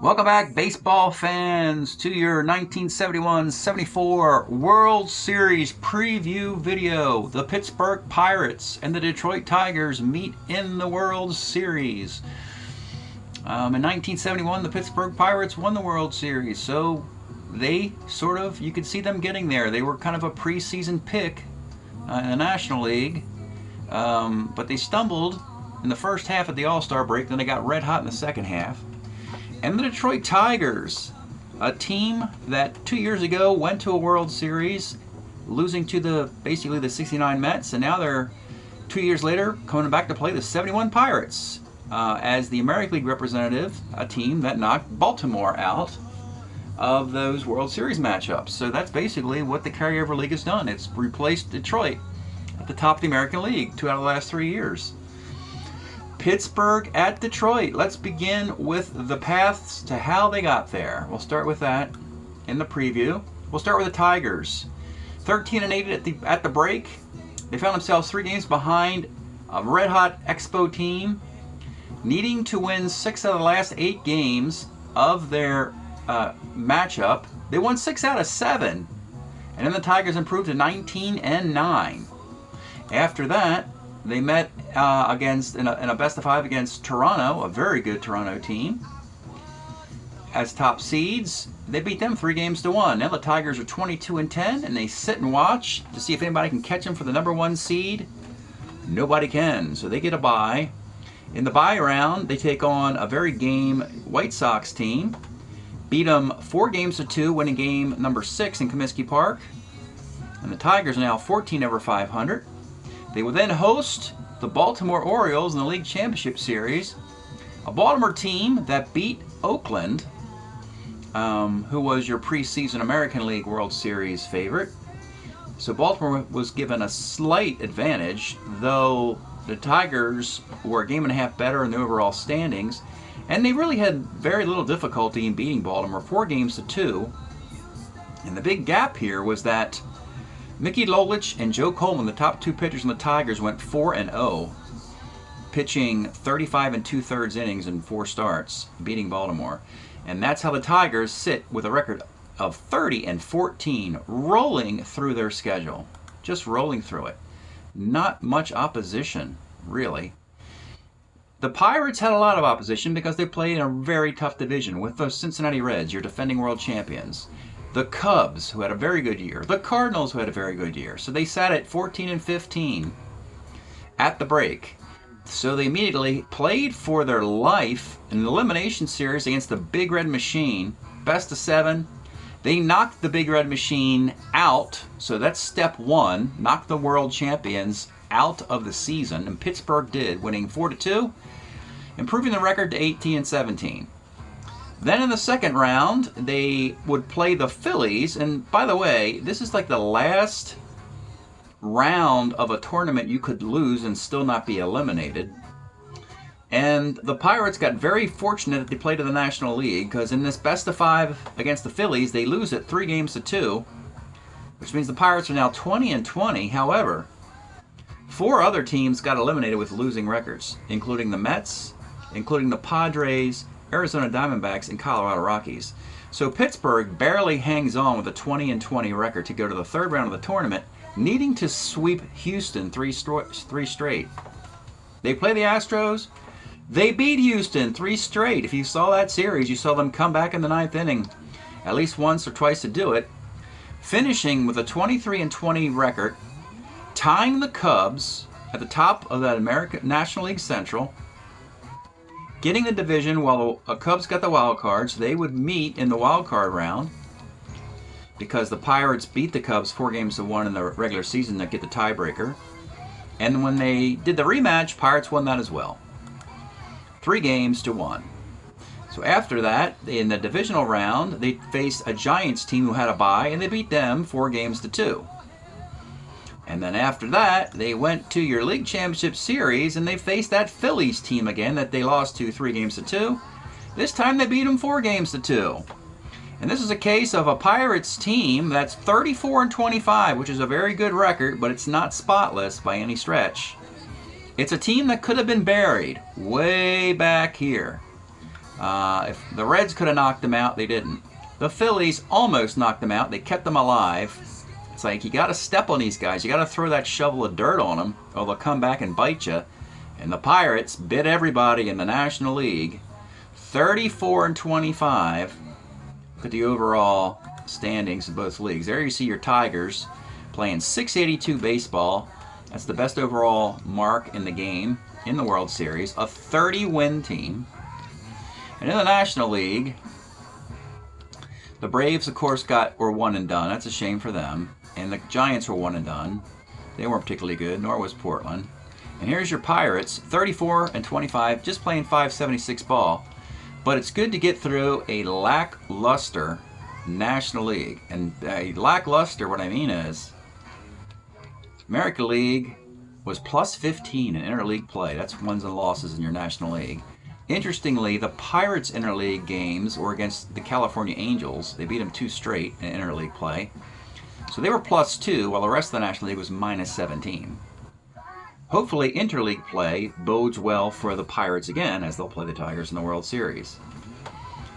Welcome back, baseball fans, to your 1971-74 World Series preview video. The Pittsburgh Pirates and the Detroit Tigers meet in the World Series. In 1971, the Pittsburgh Pirates won the World Series, so they you could see them getting there. They were kind of a preseason pick in the National League, but they stumbled in the first half of the All-Star break, then they got red hot in the second half. And the Detroit Tigers, a team that 2 years ago went to a World Series, losing to basically the 69 Mets, and now they're 2 years later coming back to play the 71 Pirates as the American League representative, a team that knocked Baltimore out of those World Series matchups. So that's basically what the carryover league has done. It's replaced Detroit at the top of the American League 2 out of the last 3 years. Pittsburgh at Detroit. Let's begin with the paths to how they got there. We'll start with that in the preview. We'll start with the Tigers. 13-8 at the break. They found themselves 3 games behind a red-hot Expo team, needing to win 6 out of the last 8 games of their matchup. They won 6 out of 7, and then the Tigers improved to 19-9. After that, they met in a best-of-5 against Toronto, a very good Toronto team. As top seeds, they beat them 3-1. Now the Tigers are 22-10, and they sit and watch to see if anybody can catch them for the number 1 seed. Nobody can, so they get a bye. In the bye round, they take on a very game White Sox team. Beat them 4-2, winning game number 6 in Comiskey Park. And the Tigers are now 14 over 500. They will then host the Baltimore Orioles in the League Championship Series, a Baltimore team that beat Oakland, who was your preseason American League World Series favorite. So Baltimore was given a slight advantage, though the Tigers were a game and a half better in the overall standings, and they really had very little difficulty in beating Baltimore, 4-2. And the big gap here was that Mickey Lolich and Joe Coleman, the top 2 pitchers on the Tigers, went 4-0, pitching 35 2/3 innings in 4 starts, beating Baltimore. And that's how the Tigers sit with a record of 30-14, rolling through their schedule. Just rolling through it. Not much opposition, really. The Pirates had a lot of opposition because they played in a very tough division with the Cincinnati Reds, your defending world champions. The Cubs, who had a very good year. The Cardinals, who had a very good year. So they sat at 14-15 at the break. So they immediately played for their life in an elimination series against the Big Red Machine. Best of 7. They knocked the Big Red Machine out. So that's step 1. Knocked the world champions out of the season. And Pittsburgh did, winning 4-2, improving the record to 18-17. Then in the second round, they would play the Phillies. And by the way, this is like the last round of a tournament you could lose and still not be eliminated. And the Pirates got very fortunate that they played in the National League, because in this best-of-5 against the Phillies, they lose it 3-2, which means the Pirates are now 20-20. However, 4 other teams got eliminated with losing records, including the Mets, including the Padres, Arizona Diamondbacks, and Colorado Rockies. So Pittsburgh barely hangs on with a 20-20 record to go to the 3rd round of the tournament, needing to sweep Houston 3 straight. They play the Astros. They beat Houston 3 straight. If you saw that series, you saw them come back in the 9th inning at least once or twice to do it, finishing with a 23-20 record, tying the Cubs at the top of that American National League Central, getting the division while the Cubs got the wild cards. They would meet in the wild card round because the Pirates beat the Cubs 4-1 in the regular season to get the tiebreaker. And when they did the rematch, Pirates won that as well, 3-1. So after that, in the divisional round, they faced a Giants team who had a bye, and they beat them 4-2. And then after that, they went to your League Championship Series, and they faced that Phillies team again that they lost to 3-2. This time they beat them 4-2. And this is a case of a Pirates team that's 34-25, which is a very good record, but it's not spotless by any stretch. It's a team that could have been buried way back here. If the Reds could have knocked them out, they didn't. The Phillies almost knocked them out. They kept them alive. It's like you got to step on these guys. You got to throw that shovel of dirt on them, or they'll come back and bite you. And the Pirates bit everybody in the National League, 34-25. Look at the overall standings of both leagues. There you see your Tigers playing .682 baseball. That's the best overall mark in the game in the World Series. A 30-win team. And in the National League, the Braves, of course, were one and done. That's a shame for them. And the Giants were one and done. They weren't particularly good, nor was Portland. And here's your Pirates, 34-25, just playing .576 ball. But it's good to get through a lackluster National League. And lackluster, what I mean is, American League was +15 in interleague play. That's wins and losses in your National League. Interestingly, the Pirates interleague games were against the California Angels. They beat them 2 straight in interleague play. So they were +2, while the rest of the National League was -17. Hopefully, interleague play bodes well for the Pirates again, as they'll play the Tigers in the World Series.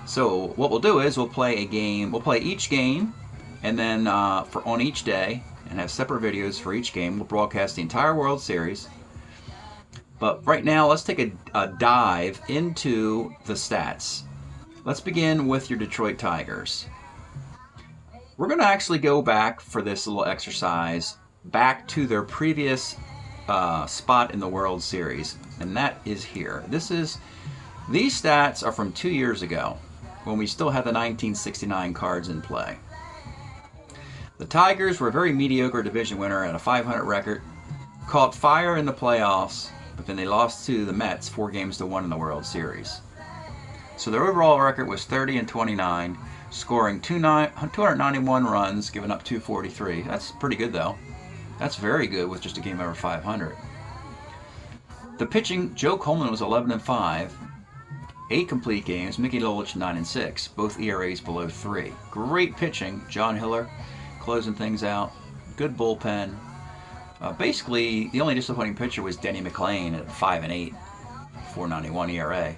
So what we'll do is we'll play a game. We'll play each game, and then on each day, and have separate videos for each game. We'll broadcast the entire World Series. But right now, let's take a dive into the stats. Let's begin with your Detroit Tigers. We're going to actually go back for this little exercise back to their previous spot in the World Series, and that is here. These stats are from 2 years ago, when we still had the 1969 cards in play. The Tigers were a very mediocre division winner at a .500 record, caught fire in the playoffs, but then they lost to the Mets 4-1 in the World Series. So their overall record was 30-29, scoring 291 runs, giving up 243. That's pretty good, though. That's very good with just a game over .500. The pitching, Joe Coleman was 11-5, 8 complete games. Mickey Lolich 9-6, both ERAs below 3. Great pitching. John Hiller closing things out. Good bullpen. Basically, the only disappointing pitcher was Denny McLain at 5-8, 4.91 ERA.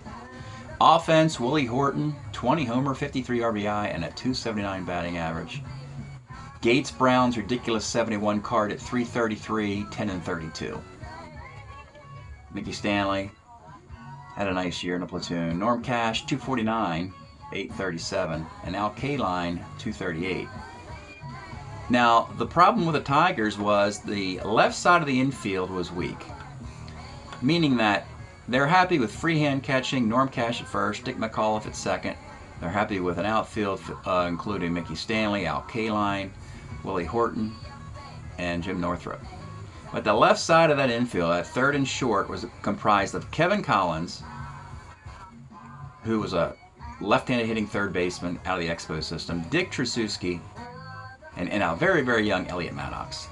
Offense, Willie Horton, 20 homer, 53 RBI, and a .279 batting average. Gates Brown's ridiculous 71 card at .333, 10-32. Mickey Stanley had a nice year in the platoon. Norm Cash, .249, 837, and Al Kaline, .238. Now, the problem with the Tigers was the left side of the infield was weak, meaning that they're happy with freehand catching, Norm Cash at first, Dick McAuliffe at second. They're happy with an outfield including Mickey Stanley, Al Kaline, Willie Horton, and Jim Northrup. But the left side of that infield, at third and short, was comprised of Kevin Collins, who was a left-handed hitting third baseman out of the Expo system, Dick Tracewski, and a very, very young Elliot Maddox.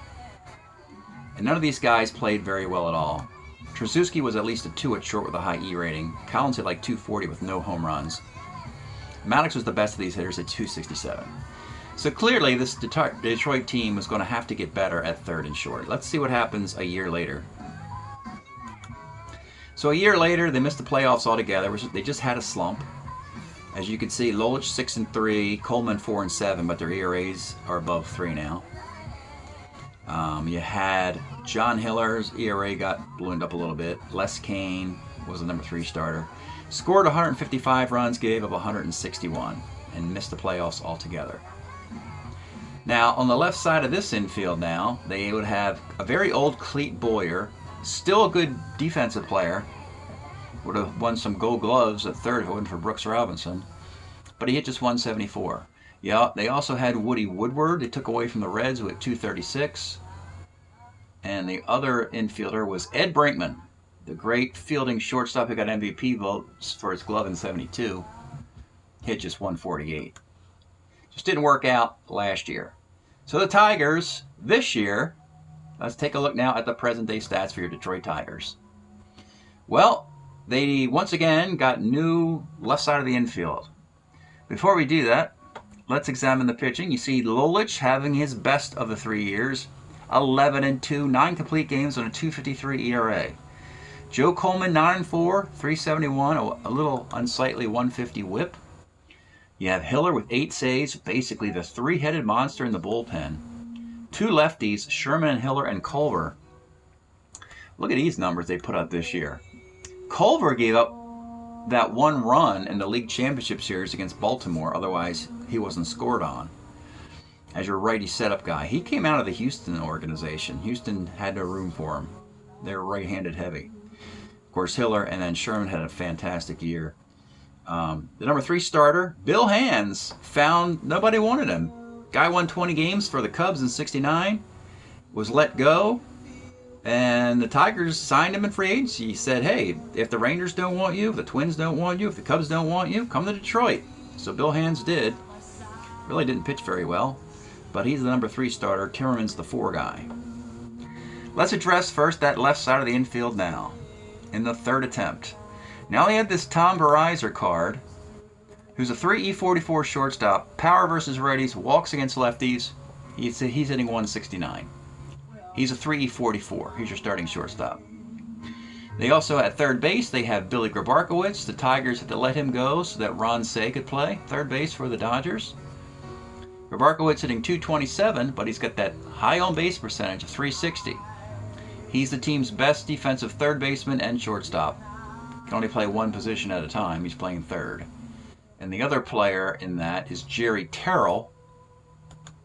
And none of these guys played very well at all. Tracewski was at least a 2 at short with a high E rating. Collins hit like .240 with no home runs. Maddox was the best of these hitters at .267. So clearly, this Detroit team was going to have to get better at third and short. Let's see what happens a year later. So a year later, they missed the playoffs altogether. They just had a slump. As you can see, Lolich 6-3, Coleman 4-7, but their ERAs are above 3 now. You had John Hiller's ERA got ballooned up a little bit. Les Kane was the number 3 starter. Scored 155 runs, gave up 161, and missed the playoffs altogether. Now, on the left side of this infield now, they would have a very old Clete Boyer, still a good defensive player. Would have won some gold gloves at third if it wasn't for Brooks Robinson. But he hit just 174. Yeah, they also had Woody Woodward. They took away from the Reds with 236. And the other infielder was Ed Brinkman, the great fielding shortstop who got MVP votes for his glove in '72. Hit just 148. Just didn't work out last year. So the Tigers, this year, let's take a look now at the present-day stats for your Detroit Tigers. Well, they once again got new left side of the infield. Before we do that, let's examine the pitching. You see Lolich having his best of the 3 years, 11-2, 9 complete games on a .253 ERA. Joe Coleman, 9-4, 371, a little unsightly 150 whip. You have Hiller with 8 saves, basically the three-headed monster in the bullpen. 2 lefties, Sherman and Hiller and Culver. Look at these numbers they put up this year. Culver gave up that 1 run in the league championship series against Baltimore, otherwise he wasn't scored on. As your righty setup guy. He came out of the Houston organization. Houston had no room for him. They were right-handed heavy. Of course, Hiller and then Sherman had a fantastic year. The number 3 starter, Bill Hands, found nobody wanted him. Guy won 20 games for the Cubs in '69, was let go, and the Tigers signed him in free agency. He said, hey, if the Rangers don't want you, if the Twins don't want you, if the Cubs don't want you, come to Detroit. So Bill Hands did. Really didn't pitch very well, but he's the number 3 starter. Timmerman's the 4 guy. Let's address first that left side of the infield now, in the 3rd attempt. Now they had this Tom Verizor card, who's a 3 E44 shortstop, power versus righties, walks against lefties. He's hitting 169. He's a 3 E44. He's your starting shortstop. They also, at third base, they have Billy Grabarkowitz. The Tigers had to let him go so that Ron Cey could play third base for the Dodgers. Grabarkowitz hitting 227, but he's got that high on-base percentage of 360. He's the team's best defensive third baseman and shortstop. Can only play one position at a time. He's playing third. And the other player in that is Jerry Terrell,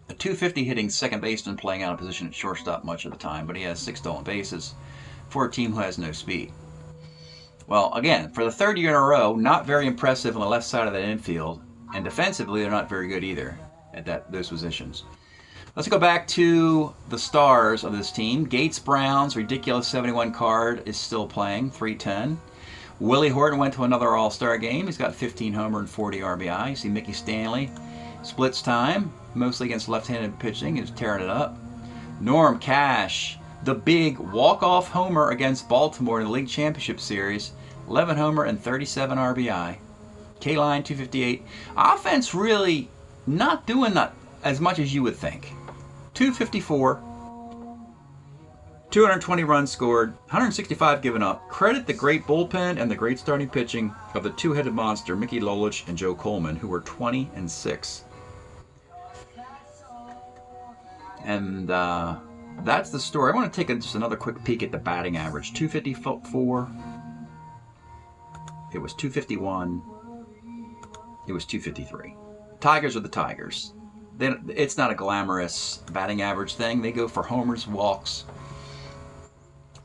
a 250 hitting second baseman playing out of position at shortstop much of the time, but he has 6 stolen bases for a team who has no speed. Well, again, for the 3rd year in a row, not very impressive on the left side of that infield, and defensively they're not very good either at those positions. Let's go back to the stars of this team. Gates Brown's ridiculous 71 card is still playing, 310. Willie Horton went to another All-Star game. He's got 15 homer and 40 RBI. You see Mickey Stanley, splits time, mostly against left-handed pitching, is tearing it up. Norm Cash, the big walk-off homer against Baltimore in the League Championship Series, 11 homer and 37 RBI. K-line 258. Offense really not doing that as much as you would think. 254. 220 runs scored, 165 given up. Credit the great bullpen and the great starting pitching of the two-headed monster, Mickey Lolich and Joe Coleman, who were 20 and 6. And that's the story. I want to take just another quick peek at the batting average. 254. It was 251. It was 253. Tigers are the Tigers. It's not a glamorous batting average thing. They go for homers, walks,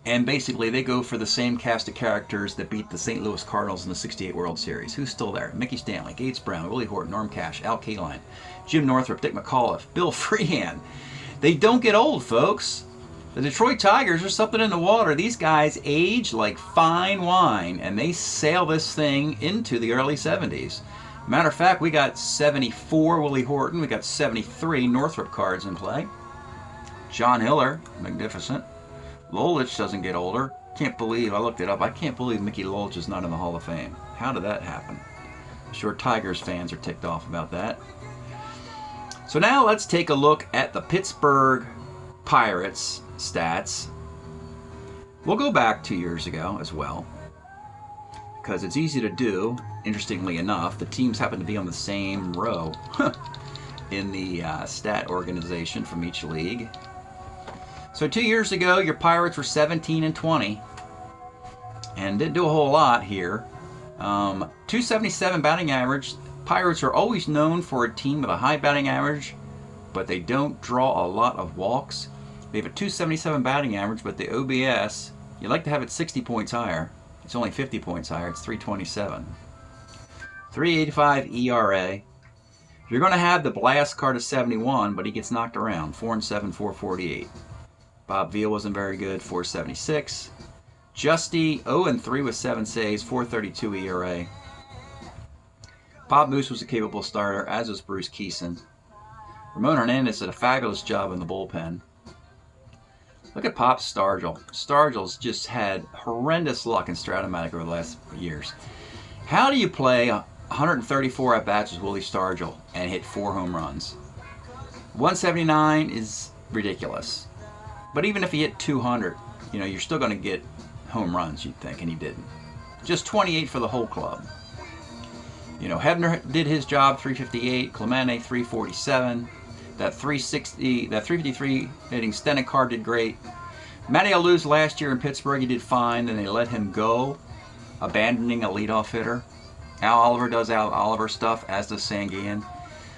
and basically they go for the same cast of characters that beat the St. Louis Cardinals in the '68 World Series. Who's still there? Mickey Stanley, Gates Brown, Willie Horton, Norm Cash, Al Kaline, Jim Northrup, Dick McAuliffe, Bill Freehan. They don't get old, folks. The Detroit Tigers are something in the water. These guys age like fine wine, and they sail this thing into the early 70s. Matter of fact, we got 74 Willie Horton. We got 73 Northrup cards in play. John Hiller, magnificent. Lolich doesn't get older. Can't believe, I looked it up, I can't believe Mickey Lolich is not in the Hall of Fame. How did that happen? I'm sure Tigers fans are ticked off about that. So now let's take a look at the Pittsburgh Pirates stats. We'll go back 2 years ago as well, because it's easy to do. Interestingly enough, the teams happen to be on the same row in the stat organization from each league. So 2 years ago, your Pirates were 17 and 20, and didn't do a whole lot here. 277 batting average. Pirates are always known for a team with a high batting average, but they don't draw a lot of walks. They have a 277 batting average, but the OBS, you'd like to have it 60 points higher. It's only 50 points higher. It's 327. 385 ERA. You're going to have the blast card of 71, but he gets knocked around. 4 and 7, 448. Bob Veal wasn't very good, 476. Justy, 0 and 3 with 7 saves, 432 ERA. Bob Moose was a capable starter, as was Bruce Keeson. Ramon Hernandez did a fabulous job in the bullpen. Look at Pop Stargell. Stargell's just had horrendous luck in Strat-O-Matic over the last years. How do you play 134 at-bats with Willie Stargell and hit 4 home runs? 179 is ridiculous. But even if he hit 200, you're still going to get home runs, you'd think, and he didn't. Just 28 for the whole club. You know, Hebner did his job, 358. Clemente, 347. That 353 hitting Stenning card did great. Matty Alous last year in Pittsburgh, he did fine, and they let him go, abandoning a leadoff hitter. Al Oliver does Al Oliver stuff, as does Sanguillen.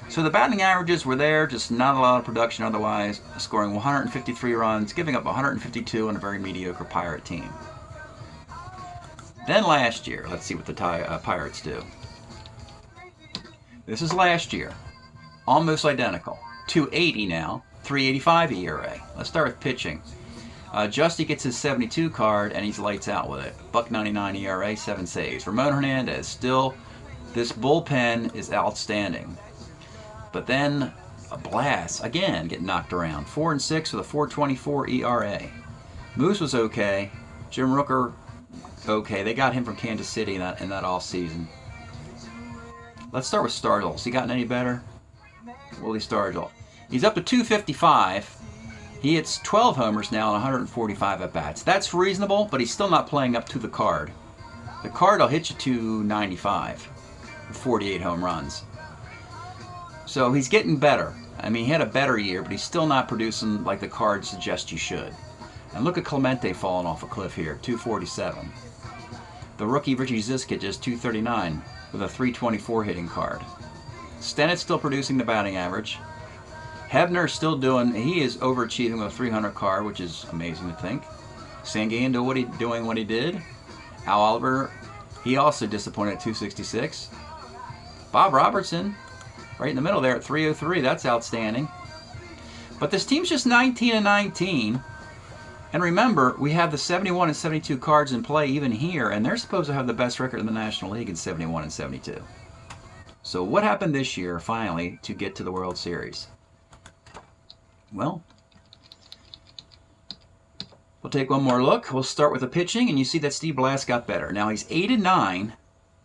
So the batting averages were there, just not a lot of production otherwise, scoring 153 runs, giving up 152 on a very mediocre Pirate team. Then last year, let's see what the Pirates do. This is last year. Almost identical. 280 now, 385 ERA. Let's start with pitching. Justy gets his 72 card, and he's lights out with it. .99 ERA, 7 saves. Ramon Hernandez, still, this bullpen is outstanding. But then a blast, again, getting knocked around. 4-6 with a 4.24 ERA. Moose was okay. Jim Rooker, okay. They got him from Kansas City in that off season. Let's start with Stargell. Has he gotten any better? Willie Stargell. He's up to 255. He hits 12 homers now and 145 at-bats. That's reasonable, but he's still not playing up to the card. The card will hit you 295 with 48 home runs. So he's getting better. I mean, he had a better year, but he's still not producing like the card suggests you should. And look at Clemente falling off a cliff here, 247. The rookie Richie Ziska just 239 with a 324 hitting card. Stennett's still producing the batting average. Hebner's still doing, he is overachieving with a 300 card, which is amazing to think. Sanguillen doing what he did. Al Oliver, he also disappointed at 266. Bob Robertson, right in the middle there at 303, that's outstanding. But this team's just 19-19. And remember, we have the 71 and 72 cards in play even here, and they're supposed to have the best record in the National League in 71 and 72. So what happened this year, finally, to get to the World Series? Well, we'll take one more look. We'll start with the pitching, and you see that Steve Blass got better. Now, he's 8-9,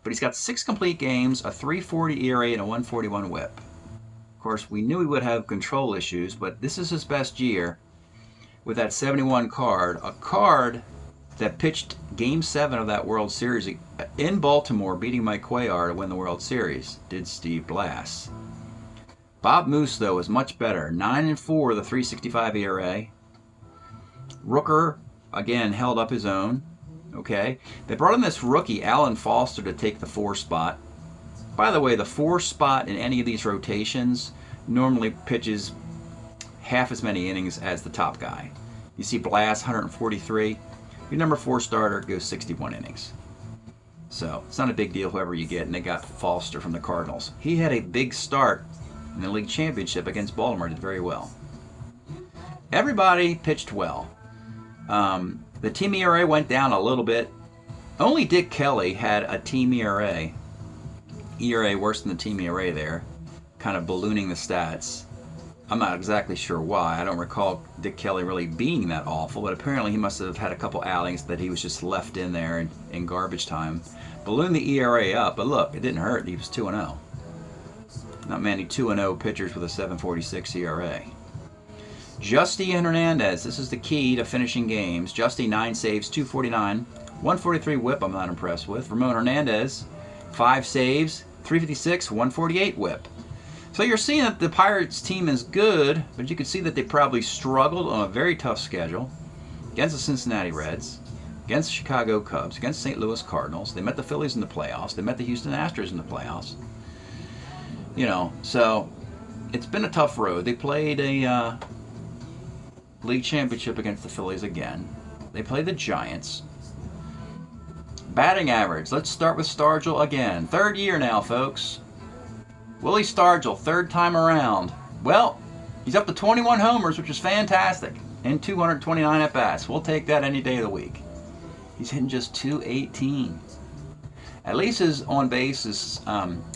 but he's got 6 complete games, a 3.40 ERA, and a 1.41 WHIP. Of course, we knew he would have control issues, but this is his best year with that 71 card, a card that pitched Game 7 of that World Series in Baltimore, beating Mike Cuellar to win the World Series, did Steve Blass. Bob Moose, though, is much better. 9-4 with a 3.65 ERA. Rooker, again, held up his own. Okay. They brought in this rookie, Alan Foster, to take the 4 spot. By the way, the 4 spot in any of these rotations normally pitches half as many innings as the top guy. You see Blass, 143. Your number 4 starter goes 61 innings. So it's not a big deal whoever you get, and they got Foster from the Cardinals. He had a big start in the league championship against Baltimore, did very well. Everybody pitched well. The team ERA went down a little bit. Only Dick Kelly had a team ERA worse than the team ERA there, kind of ballooning the stats. I'm not exactly sure why. I don't recall Dick Kelly really being that awful, but apparently he must have had a couple outings that he was just left in there in garbage time. Ballooned the ERA up, but look, it didn't hurt. He was 2-0. Not many 2-0 pitchers with a 7.46 ERA. Justy and Hernandez, this is the key to finishing games. Justy, 9 saves, 249. 143 whip, I'm not impressed with. Ramon Hernandez, 5 saves, 356, 148 whip. So you're seeing that the Pirates team is good, but you can see that they probably struggled on a very tough schedule against the Cincinnati Reds, against the Chicago Cubs, against the St. Louis Cardinals. They met the Phillies in the playoffs. They met the Houston Astros in the playoffs. You know, so it's been a tough road. They played a league championship against the Phillies again. They played the Giants. Batting average. Let's start with Stargell again. 3rd year now, folks. Willie Stargell, 3rd time around. Well, he's up to 21 homers, which is fantastic, and 229 at-bats. We'll take that any day of the week. He's hitting just 218. At least his on-base is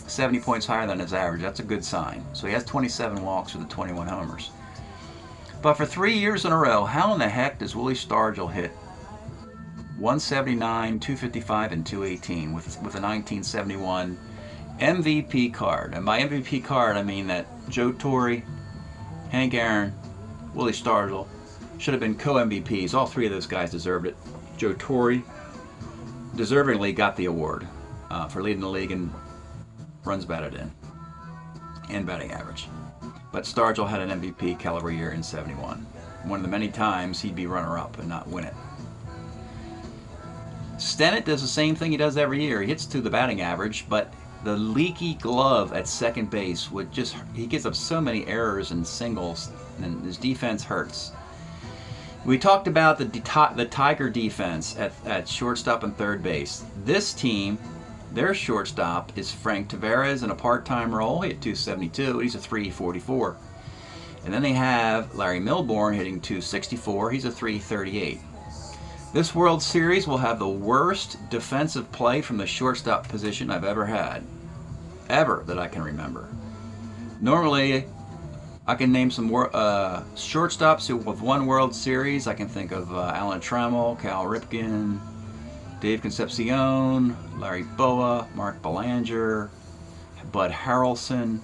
70 points higher than his average. That's a good sign. So he has 27 walks with the 21 homers. But for 3 years in a row, how in the heck does Willie Stargell hit 179, 255, and 218 with a 1971 MVP card? And by MVP card, I mean that Joe Torre, Hank Aaron, Willie Stargell should have been co-MVPs. All 3 of those guys deserved it. Joe Torre deservingly got the award for leading the league in runs batted in and batting average. But Stargell had an MVP caliber year in 71. One of the many times he'd be runner-up and not win it. Stennett does the same thing he does every year. He hits to the batting average, but the leaky glove at second base he gives up so many errors and singles, and his defense hurts. We talked about the Tiger defense at shortstop and third base. This team, their shortstop is Frank Tavares in a part-time role. He hit 272. He's a 344. And then they have Larry Milbourne hitting 264. He's a 338. This World Series will have the worst defensive play from the shortstop position I've ever had. Ever that I can remember. Normally, I can name some shortstops who have won World Series. I can think of Alan Trammell, Cal Ripken, Dave Concepcion, Larry Boa, Mark Belanger, Bud Harrelson.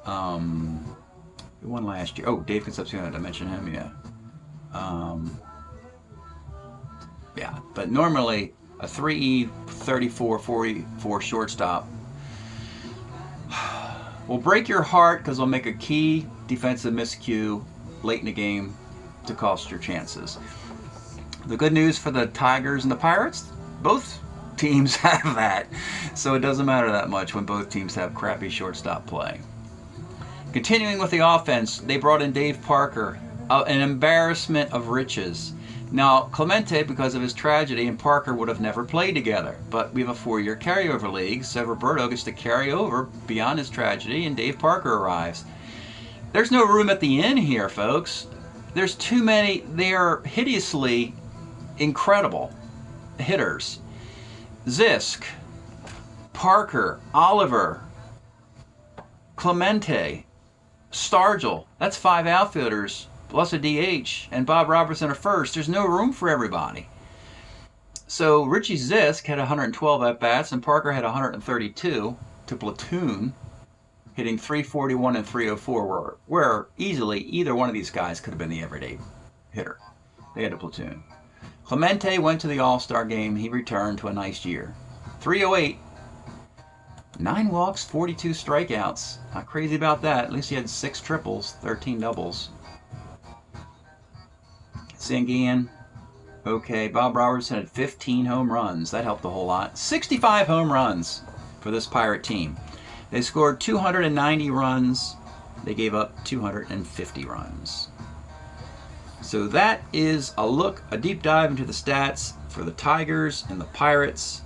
Who won last year? Oh, Dave Concepcion, did I mention him? Yeah. Yeah, but normally a 3E 34-44 shortstop will break your heart because they'll make a key defensive miscue late in the game to cost your chances. The good news for the Tigers and the Pirates, both teams have that. So it doesn't matter that much when both teams have crappy shortstop play. Continuing with the offense, they brought in Dave Parker, an embarrassment of riches. Now, Clemente, because of his tragedy, and Parker would have never played together. But we have a 4-year carryover league, so Roberto gets to carry over beyond his tragedy, and Dave Parker arrives. There's no room at the inn here, folks. There's too many. They are hideously incredible hitters. Zisk, Parker, Oliver, Clemente, Stargell. That's 5 outfielders plus a DH, and Bob Robertson a first. There's no room for everybody. So Richie Zisk had 112 at-bats, and Parker had 132 to platoon, hitting 341 and 304, where easily either one of these guys could have been the everyday hitter. They had a platoon. Clemente went to the All-Star game. He returned to a nice year. 308, 9 walks, 42 strikeouts. Not crazy about that. At least he had 6 triples, 13 doubles. Sanguian, okay. Bob Robertson had 15 home runs. That helped a whole lot. 65 home runs for this Pirate team. They scored 290 runs. They gave up 250 runs. So that is a deep dive into the stats for the Tigers and the Pirates.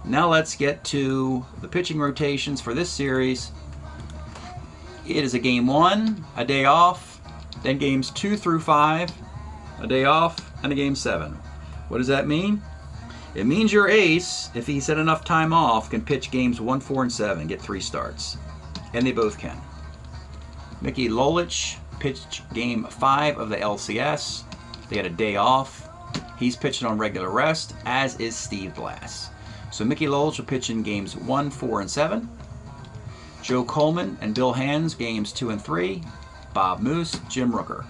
Now let's get to the pitching rotations for this series. It is a game 1, a day off, then games 2 through 5, a day off, and a game 7. What does that mean? It means your ace, if he's had enough time off, can pitch games 1, 4, and 7, get 3 starts. And they both can. Mickey Lolich pitched game 5 of the LCS. They had a day off. He's pitching on regular rest, as is Steve Blass. So Mickey Lolich will pitch in games 1, 4, and 7. Joe Coleman and Bill Hands, games 2 and 3. Bob Moose, Jim Rooker.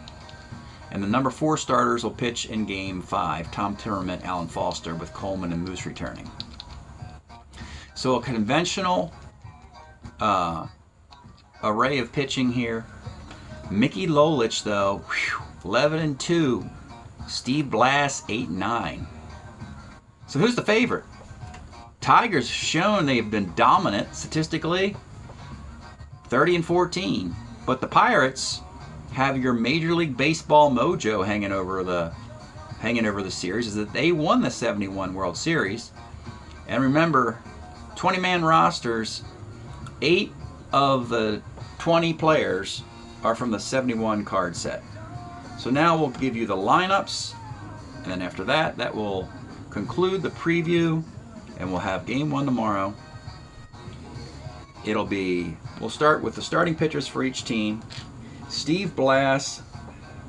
And the number 4 starters will pitch in game 5. Tom Timmerman, Alan Foster, with Coleman and Moose returning. So a conventional array of pitching here. Mickey Lolich, though, 11 and 2. Steve Blass, 8 and 9. So who's the favorite? Tigers shown they've been dominant statistically, 30 and 14. But the Pirates have your Major League Baseball mojo hanging over the series, is that they won the 71 World Series. And remember, 20-man rosters, 8 of the 20 players are from the 71 card set. So now we'll give you the lineups, and then after that, that will conclude the preview, and we'll have game 1 tomorrow. We'll start with the starting pitchers for each team. Steve Blass,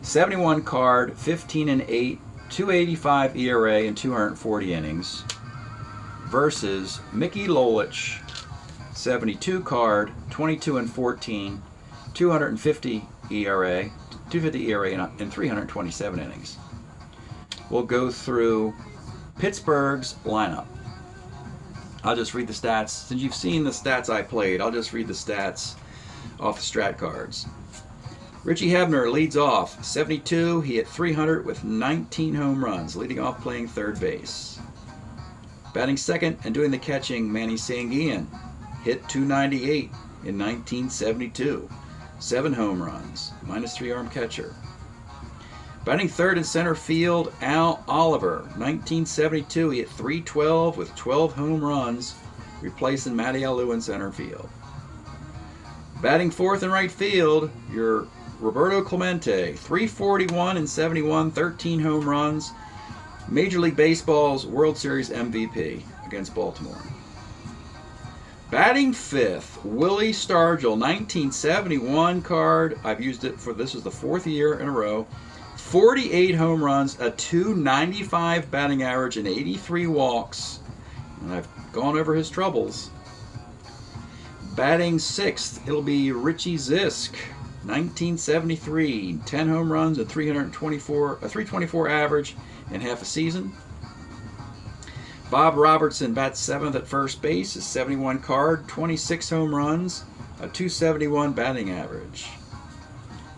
71 card, 15 and 8, 285 ERA and 240 innings, versus Mickey Lolich, 72 card, 22 and 14, 250 ERA, 250 ERA and 327 innings. We'll go through Pittsburgh's lineup. I'll just read the stats. Since you've seen the stats I played, I'll just read the stats off the strat cards. Richie Hebner leads off, 72. He hit 300 with 19 home runs, leading off playing third base. Batting second and doing the catching, Manny Sanguian hit 298 in 1972. 7 home runs, -3 arm catcher. Batting third in center field, Al Oliver, 1972. He hit 312 with 12 home runs, replacing Matty Alou in center field. Batting fourth in right field, your Roberto Clemente, 341 in 71, 13 home runs, Major League Baseball's World Series MVP against Baltimore. Batting fifth, Willie Stargell, 1971 card. I've used it for, this is the 4th year in a row. 48 home runs, a .295 batting average, and 83 walks. And I've gone over his troubles. Batting sixth, it'll be Richie Zisk, 1973, 10 home runs, a 324 average in half a season. Bob Robertson bats 7th at first base, is 71 card, 26 home runs, a .271 batting average.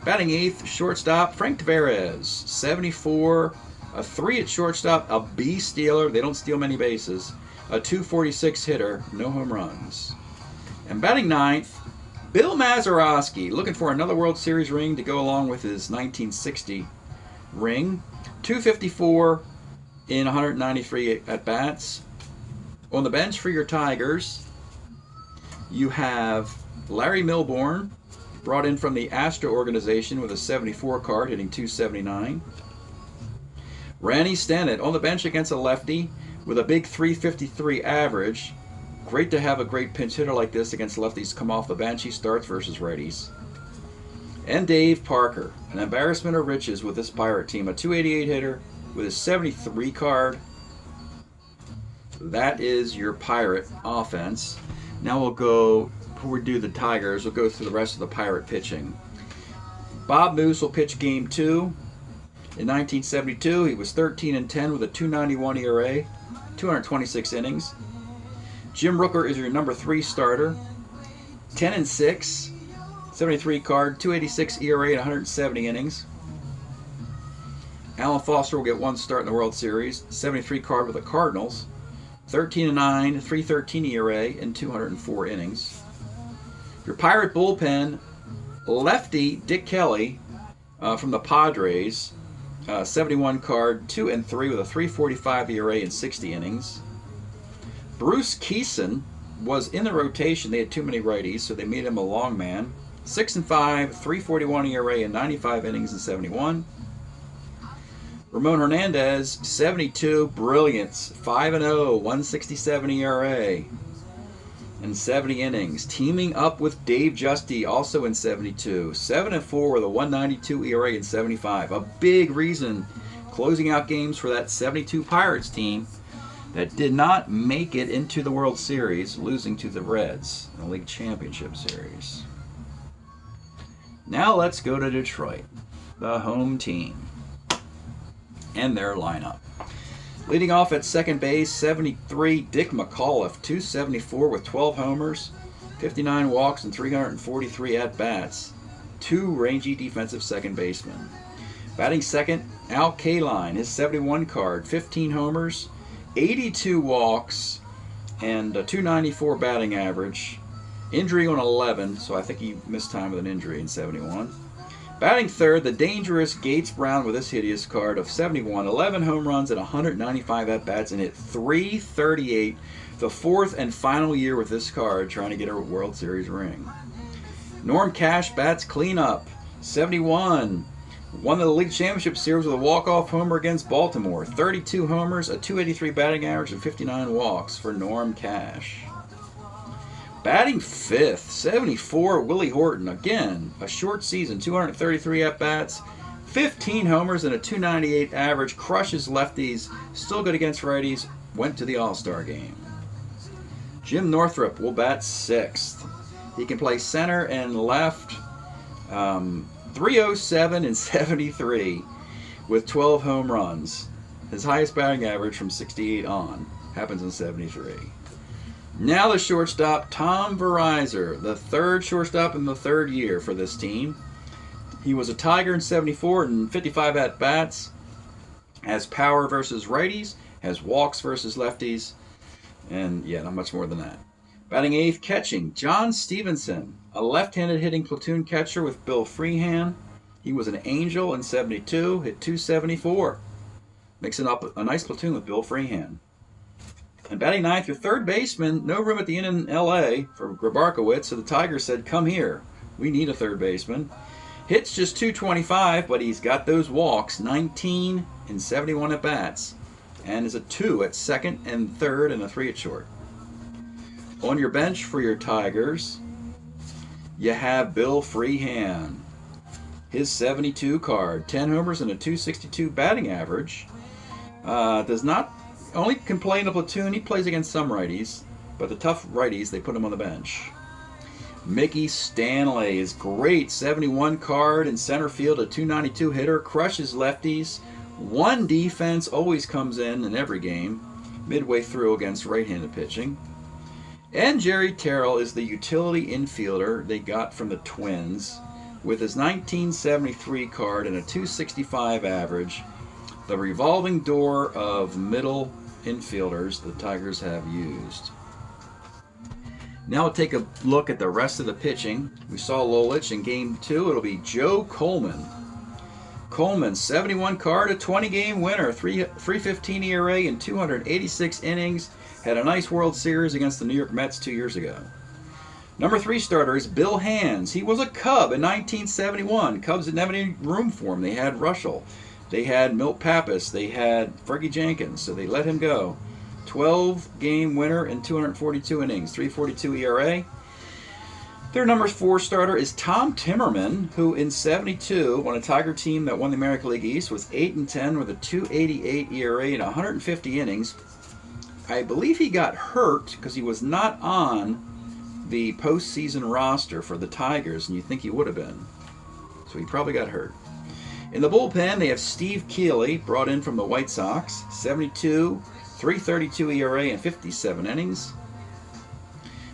Batting 8th, shortstop, Frank Tavares, 74, a 3 at shortstop, a B stealer, they don't steal many bases, a .246 hitter, no home runs. And batting 9th, Bill Mazeroski, looking for another World Series ring to go along with his 1960 ring, .254 in 193 at-bats. On the bench for your Tigers, you have Larry Milbourne, brought in from the Astro organization with a 74 card, hitting .279. Randy Stennett on the bench against a lefty with a big .353 average. Great to have a great pinch hitter like this against lefties come off the bench. He starts versus righties. And Dave Parker, an embarrassment of riches with this Pirate team, a .288 hitter with a 73 card. That is your Pirate offense. Now we'll go, before we do the Tigers, we'll go through the rest of the Pirate pitching. Bob Moose will pitch game 2. In 1972, he was 13-10 with a .291 ERA, 226 innings. Jim Rooker is your number 3 starter, 10-6, 73 card, .286 ERA, and 170 innings. Alan Foster will get 1 start in the World Series, 73 card with the Cardinals, 13-9, .313 ERA, and 204 innings. Your Pirate bullpen, lefty Dick Kelly from the Padres, 71 card, 2-3 with a .345 ERA and 60 innings. Bruce Keeson was in the rotation. They had too many righties, so they made him a long man. 6-5, .341 ERA and 95 innings in 71. Ramon Hernandez, 72, brilliance, 5-0, 167 ERA and 70 innings. Teaming up with Dave Justy, also in 72, 7-4 with a 192 ERA and 75. A big reason closing out games for that 72 Pirates team that did not make it into the World Series, losing to the Reds in the League Championship Series. Now let's go to Detroit, the home team, and their lineup. Leading off at second base, 73, Dick McAuliffe, 274 with 12 homers, 59 walks, and 343 at-bats. 2 rangy defensive second basemen. Batting second, Al Kaline, his 71 card, 15 homers, 82 walks, and a .294 batting average. Injury on 11, so I think he missed time with an injury in 71. Batting third, the dangerous Gates Brown with this hideous card of 71, 11 home runs and 195 at-bats, and hit .338, the 4th and final year with this card, trying to get a World Series ring. Norm Cash bats cleanup, 71. Won the League Championship Series with a walk-off homer against Baltimore. 32 homers, a .283 batting average, and 59 walks for Norm Cash. Batting fifth, 74, Willie Horton. Again, a short season, 233 at-bats, 15 homers, and a .298 average. Crushes lefties, still good against righties, went to the All-Star game. Jim Northrup will bat sixth. He can play center and left. 307 and 73 with 12 home runs. His highest batting average from 68 on happens in 73. Now the shortstop, Tom Verizor, the third shortstop in the third year for this team. He was a Tiger in 74 and 55 at-bats. Has power versus righties, has walks versus lefties, and yeah, not much more than that. Batting eighth, catching, John Stevenson, a left-handed hitting platoon catcher with Bill Freehan. He was an Angel in 72, hit 274. Mixing up a nice platoon with Bill Freehan. And batting ninth, your third baseman, no room at the inn in L.A. for Grabarkowitz, so the Tigers said, come here, we need a third baseman. Hits just 225, but he's got those walks, 19 in 71 at-bats, and is a 2 at second and third and a 3 at short. On your bench for your Tigers, you have Bill Freehan. His 72 card, 10 homers and a 262 batting average. Does not only can play in a platoon. He plays against some righties, but the tough righties, they put him on the bench. Mickey Stanley is great, 71 card in center field, a 292 hitter, crushes lefties. One defense always comes in every game, midway through against right-handed pitching. And Jerry Terrell is the utility infielder they got from the Twins with his 1973 card and a 265 average. The revolving door of middle infielders the Tigers have used. Now we'll take a look at the rest of the pitching. We saw Lolich in Game 2. It'll be Joe Coleman. Coleman, 71 card, a 20-game winner, 3.15 ERA in 286 innings. Had a nice World Series against the New York Mets 2 years ago. Number 3 starter is Bill Hands. He was a Cub in 1971. Cubs didn't have any room for him. They had Russell. They had Milt Pappas. They had Fergie Jenkins, so they let him go. 12-game winner in 242 innings, 3.42 ERA. Their number 4 starter is Tom Timmerman, who in 72, on a Tiger team that won the American League East, was 8-10 with a 2.88 ERA in 150 innings. I believe he got hurt because he was not on the postseason roster for the Tigers, and you think he would have been. So he probably got hurt. In the bullpen, they have Steve Keeley, brought in from the White Sox, 72, 3.32 ERA in 57 innings.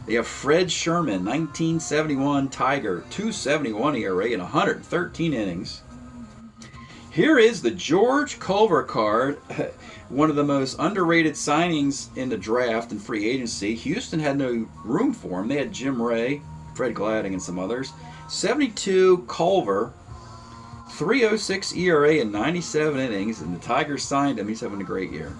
They have Fred Sherman, 1971 Tiger, 2.71 ERA in 113 innings. Here is the George Culver card, one of the most underrated signings in the draft and free agency. Houston had no room for him. They had Jim Ray, Fred Gladding, and some others. 72 Culver, 3.06 ERA in 97 innings, and the Tigers signed him. He's having a great year.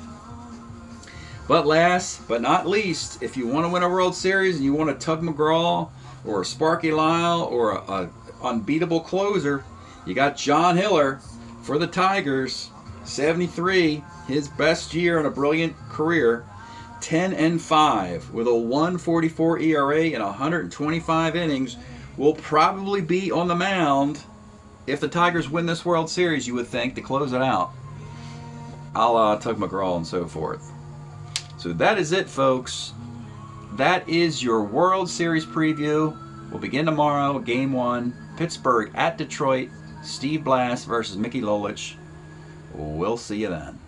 But last but not least, if you want to win a World Series and you want a Tug McGraw or a Sparky Lyle or a unbeatable closer, you got John Hiller for the Tigers. 73, his best year in a brilliant career. 10-5 with a 1.44 ERA in 125 innings. Will probably be on the mound if the Tigers win this World Series, you would think, to close it out. A la Tug McGraw and so forth. So that is it, folks. That is your World Series preview. We'll begin tomorrow, Game 1. Pittsburgh at Detroit. Steve Blass versus Mickey Lolich. We'll see you then.